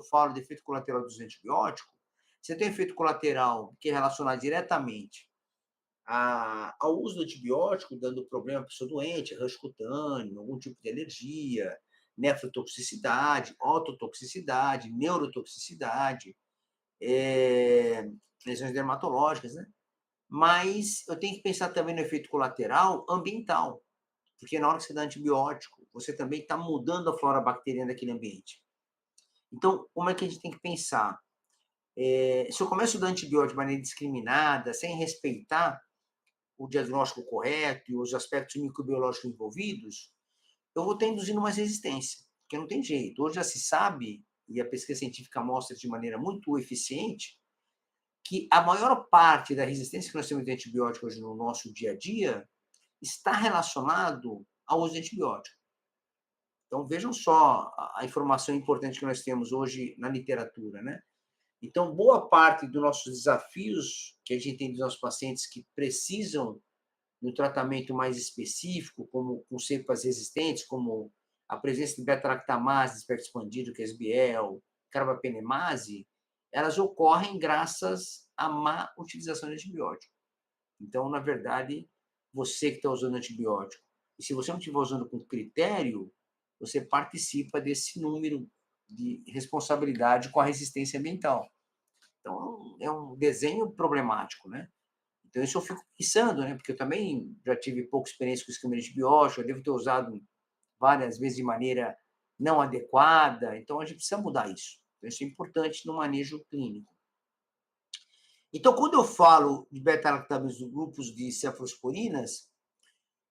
eu falo de efeito colateral dos antibióticos, você tem efeito colateral que é relacionado diretamente ao uso do antibiótico, dando problema à pessoa doente, rash cutâneo, algum tipo de alergia, nefrotoxicidade, ototoxicidade, neurotoxicidade, lesões dermatológicas, né? Mas eu tenho que pensar também no efeito colateral ambiental, porque na hora que você dá antibiótico, você também está mudando a flora bacteriana daquele ambiente. Então, como é que a gente tem que pensar? Se eu começo a dar antibiótico de maneira indiscriminada, sem respeitar o diagnóstico correto e os aspectos microbiológicos envolvidos, eu vou estar induzindo mais resistência, porque não tem jeito. Hoje já se sabe, e a pesquisa científica mostra de maneira muito eficiente, que a maior parte da resistência que nós temos de antibiótico hoje no nosso dia a dia está relacionado ao uso de antibiótico. Então, vejam só a informação importante que nós temos hoje na literatura, né? Então, boa parte dos nossos desafios que a gente tem dos nossos pacientes que precisam de um tratamento mais específico, como com cepas resistentes, como a presença de beta-lactamase, espectro expandido, que é SBL, carbapenemase, elas ocorrem graças à má utilização de antibiótico. Então, na verdade, você que está usando antibiótico, e se você não estiver usando com critério, você participa desse número de responsabilidade com a resistência ambiental. Então, é um desenho problemático, né? Então, isso eu fico pensando, né? Porque eu também já tive pouca experiência com esquema de antibiótico, eu devo ter usado várias vezes de maneira não adequada, então a gente precisa mudar isso. Então, isso é importante no manejo clínico. Então, quando eu falo de beta-lactamases dos grupos de cefalosporinas,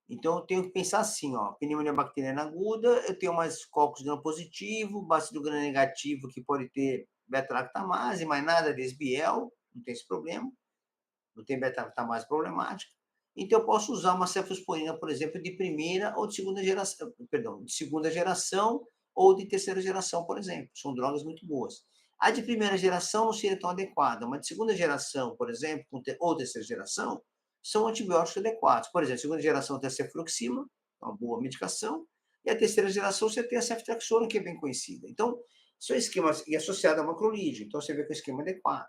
então eu tenho que pensar assim, ó, pneumonia bacteriana aguda, eu tenho mais cocos gram-positivo, bacilo gram-negativo, que pode ter beta-lactamase, mas nada de SBL, não tem esse problema, não tem beta-lactamase problemática. Então eu posso usar uma cefalosporina, por exemplo, de primeira ou de segunda geração, perdão, de segunda geração ou de terceira geração, por exemplo. São drogas muito boas. A de primeira geração não seria tão adequada, mas de segunda geração, por exemplo, ou terceira geração, são antibióticos adequados. Por exemplo, segunda geração tem a cefaloxima, uma boa medicação, e a terceira geração você tem a ceftriaxona, que é bem conhecida. Então, são esquemas, e associada a macrolídeo, então você vê que é um esquema adequado.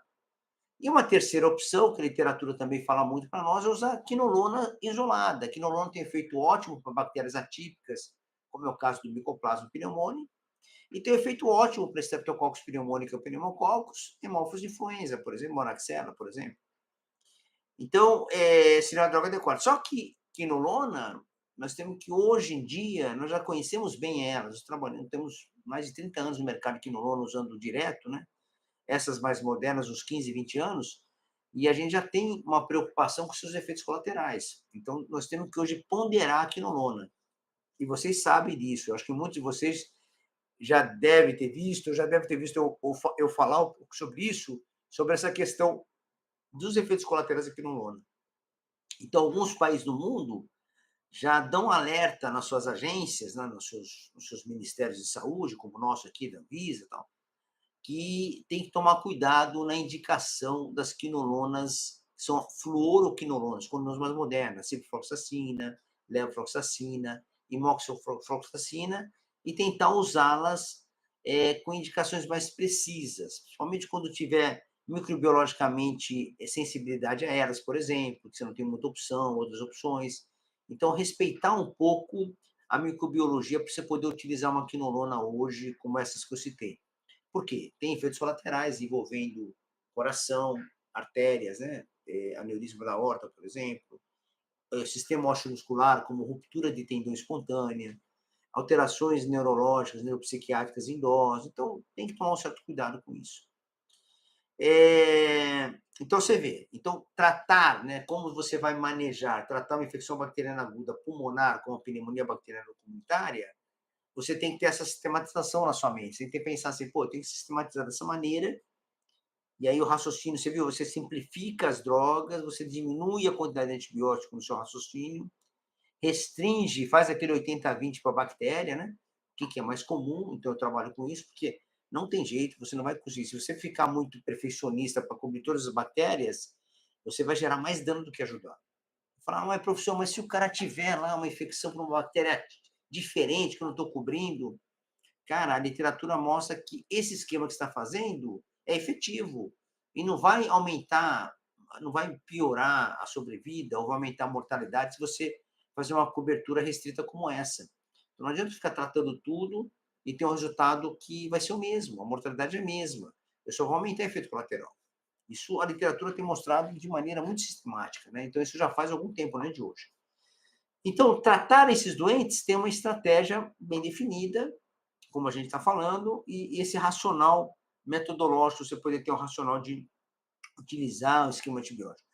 E uma terceira opção, que a literatura também fala muito para nós, é usar quinolona isolada. A quinolona tem efeito ótimo para bactérias atípicas, como é o caso do Mycoplasma pneumoniae, e tem efeito ótimo para Streptococcus pneumoniae ou pneumococcus, hemófilos influenza, por exemplo, moraxella, por exemplo. Então, seria uma droga adequada. Só que quinolona, nós temos que, hoje em dia, nós já conhecemos bem ela, nós trabalhamos, temos mais de 30 anos no mercado de quinolona usando direto, né? Essas mais modernas, uns 15, 20 anos, e a gente já tem uma preocupação com seus efeitos colaterais. Então, nós temos que hoje ponderar a quinolona. E vocês sabem disso. Eu acho que muitos de vocês já devem ter visto, eu falar um pouco sobre isso, sobre essa questão dos efeitos colaterais da quinolona. Então, alguns países do mundo já dão alerta nas suas agências, né, nos seus ministérios de saúde, como o nosso aqui, da Anvisa e tal, que tem que tomar cuidado na indicação das quinolonas, que são fluoroquinolonas, quinolonas mais modernas, ciprofloxacina, levofloxacina, imoxofloxacina, e tentar usá-las com indicações mais precisas, principalmente quando tiver microbiologicamente sensibilidade a elas, por exemplo, que você não tem muita opção, outras opções. Então, respeitar um pouco a microbiologia para você poder utilizar uma quinolona hoje, como essas que eu citei. Por quê? Tem efeitos colaterais envolvendo coração, artérias, né? Aneurisma da aorta, por exemplo, sistema osteomuscular, como ruptura de tendão espontânea, alterações neurológicas, neuropsiquiátricas em idosos. Então, tem que tomar um certo cuidado com isso. Então, você vê. Então, tratar, né, como você vai manejar, tratar uma infecção bacteriana aguda pulmonar, como a pneumonia bacteriana comunitária, você tem que ter essa sistematização na sua mente. Você tem que pensar assim, pô, tem que sistematizar dessa maneira. E aí o raciocínio, você viu, você simplifica as drogas, você diminui a quantidade de antibiótico no seu raciocínio, restringe, faz aquele 80-20 para a bactéria, né? O que é mais comum, então eu trabalho com isso, porque não tem jeito, você não vai conseguir. Se você ficar muito perfeccionista para cobrir todas as bactérias, você vai gerar mais dano do que ajudar. Falar, mas professor, mas se o cara tiver lá uma infecção por uma bactéria diferente que eu não estou cobrindo, Cara, a literatura mostra que esse esquema que você está fazendo é efetivo e não vai aumentar, não vai piorar a sobrevida ou vai aumentar a mortalidade se você fazer uma cobertura restrita como essa. Então, não adianta ficar tratando tudo e ter um resultado que vai ser o mesmo, a mortalidade é a mesma. Eu só vou aumentar efeito colateral. Isso a literatura tem mostrado de maneira muito sistemática, né? Então, isso já faz algum tempo, não é de hoje. Então, tratar esses doentes tem uma estratégia bem definida, como a gente está falando, e esse racional metodológico, você poder ter um racional de utilizar o esquema antibiótico.